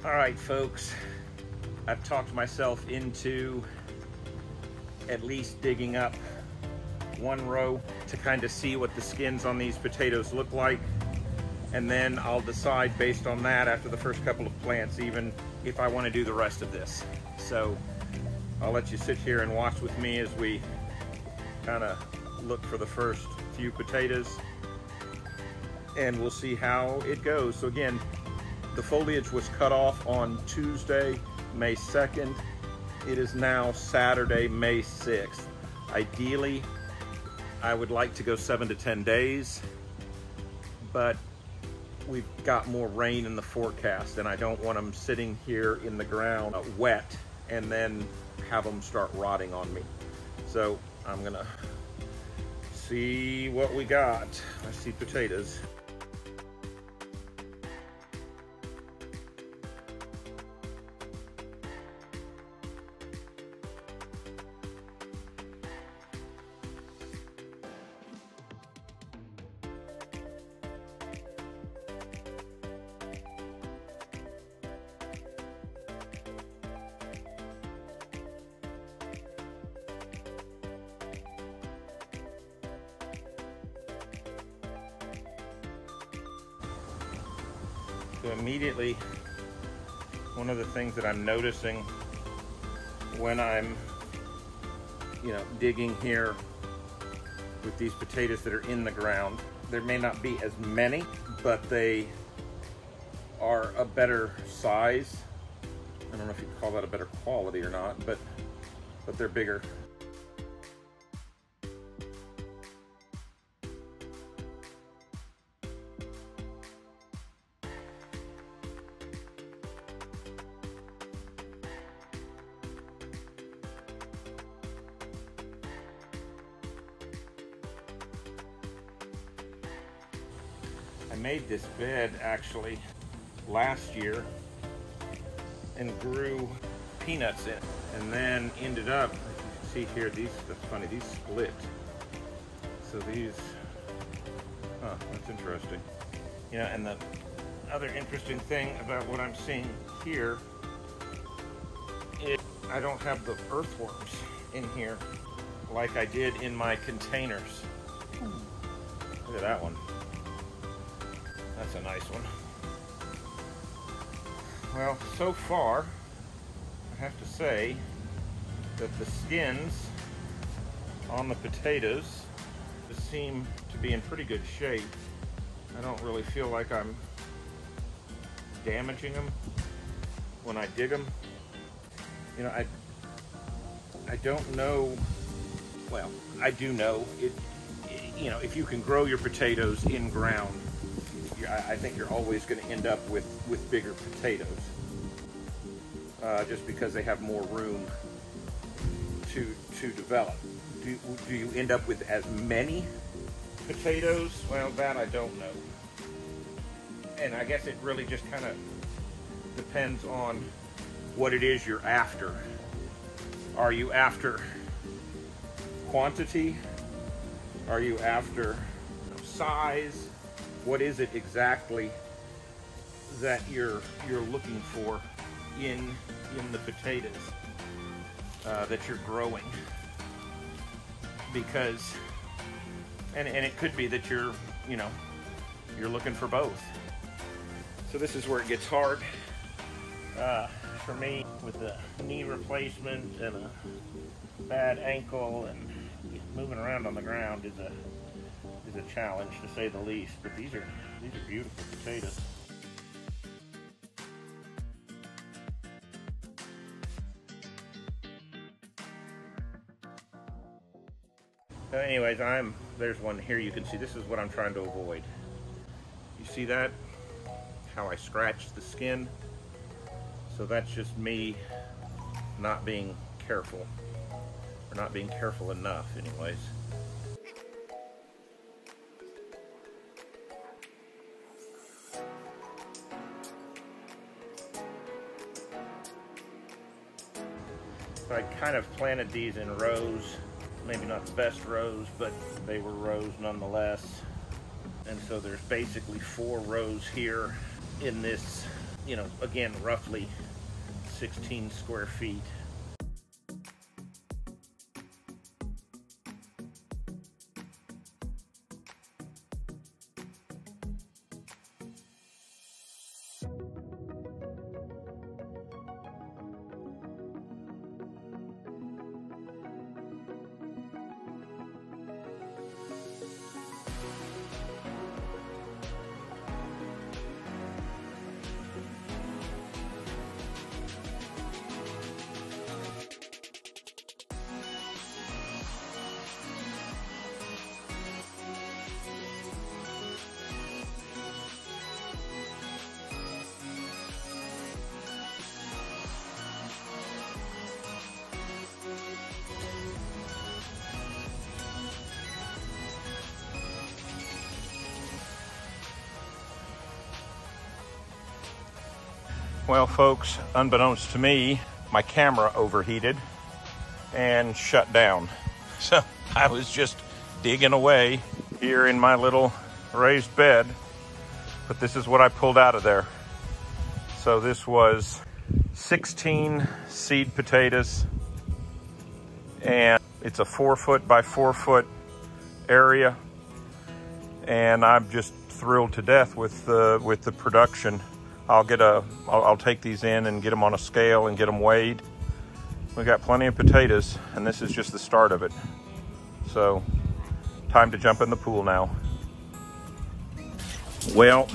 All right, folks, I've talked myself into at least digging up one row to kind of see what the skins on these potatoes look like. And then I'll decide based on that after the first couple of plants even if I want to do the rest of this. So I'll let you sit here and watch with me as we kind of look for the first few potatoes, and we'll see how it goes. So again, the foliage was cut off on Tuesday, May 2nd. It is now Saturday, May 6th. Ideally, I would like to go 7 to 10 days, but we've got more rain in the forecast, and I don't want them sitting here in the ground wet and then have them start rotting on me. So I'm gonna see what we got. I see potatoes. So immediately, one of the things that I'm noticing when I'm, digging here with these potatoes that are in the ground, there may not be as many, but they are a better size. I don't know if you call that a better quality or not, but they're bigger. I made this bed actually last year and grew peanuts in it, and then ended up, as you can see here, that's funny, these split. So these, that's interesting. And the other interesting thing about what I'm seeing here is I don't have the earthworms in here like I did in my containers. Look at that one. That's a nice one. Well, so far, I have to say that the skins on the potatoes seem to be in pretty good shape. I don't really feel like I'm damaging them when I dig them. I don't know, well, I do know it. If you can grow your potatoes in ground, I think you're always going to end up with bigger potatoes, just because they have more room to develop. Do you end up with as many potatoes? Well, that I don't know. And I guess it really just kind of depends on what it is you're after. Are you after quantity? Are you after size? What is it exactly that you're looking for in the potatoes that you're growing? Because, and it could be that you're looking for both. So this is where it gets hard for me, with the knee replacement and a bad ankle, and moving around on the ground is a challenge, to say the least. But these are beautiful potatoes. So anyways, there's one here you can see. This is what I'm trying to avoid. You see that? How I scratched the skin? So that's just me not being careful, or not being careful enough anyways. So I kind of planted these in rows, maybe not the best rows, but they were rows nonetheless. And so there's basically 4 rows here in this you know, again, roughly 16 square feet. Well, folks, unbeknownst to me, my camera overheated and shut down. So I was just digging away here in my little raised bed, but this is what I pulled out of there. So this was 16 seed potatoes, and it's a 4 foot by 4 foot area, and I'm just thrilled to death with the production. I'll take these in and get them on a scale and get them weighed. We got plenty of potatoes, and this is just the start of it. So, time to jump in the pool now. Well,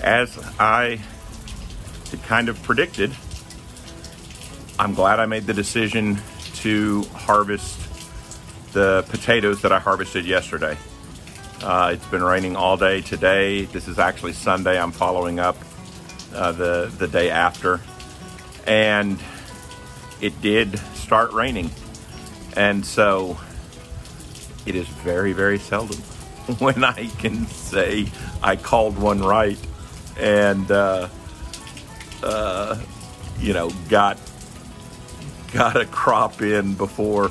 as I had kind of predicted, I'm glad I made the decision to harvest the potatoes that I harvested yesterday. It's been raining all day today. This is actually Sunday. I'm following up the day after. And it did start raining. And so it is very, very seldom when I can say I called one right and, you know, got a crop in before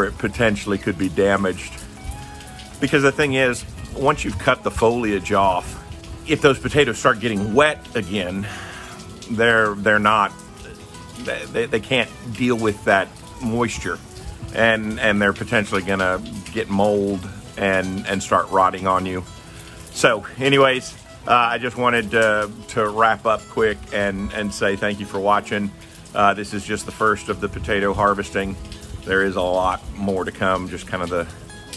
it potentially could be damaged. Because the thing is, once you've cut the foliage off, if those potatoes start getting wet again, they can't deal with that moisture, and they're potentially gonna get mold and start rotting on you. So anyways, I just wanted to wrap up quick and say thank you for watching. This is just the first of the potato harvesting. There is a lot more to come, just kind of the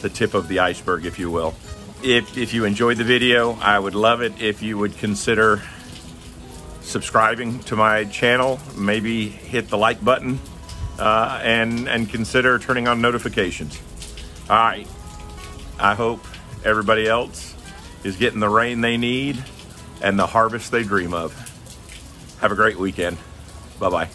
tip of the iceberg, if you will. If you enjoyed the video, I would love it if you would consider subscribing to my channel, maybe hit the like button, and consider turning on notifications. All right, I hope everybody else is getting the rain they need and the harvest they dream of. Have a great weekend. Bye-bye.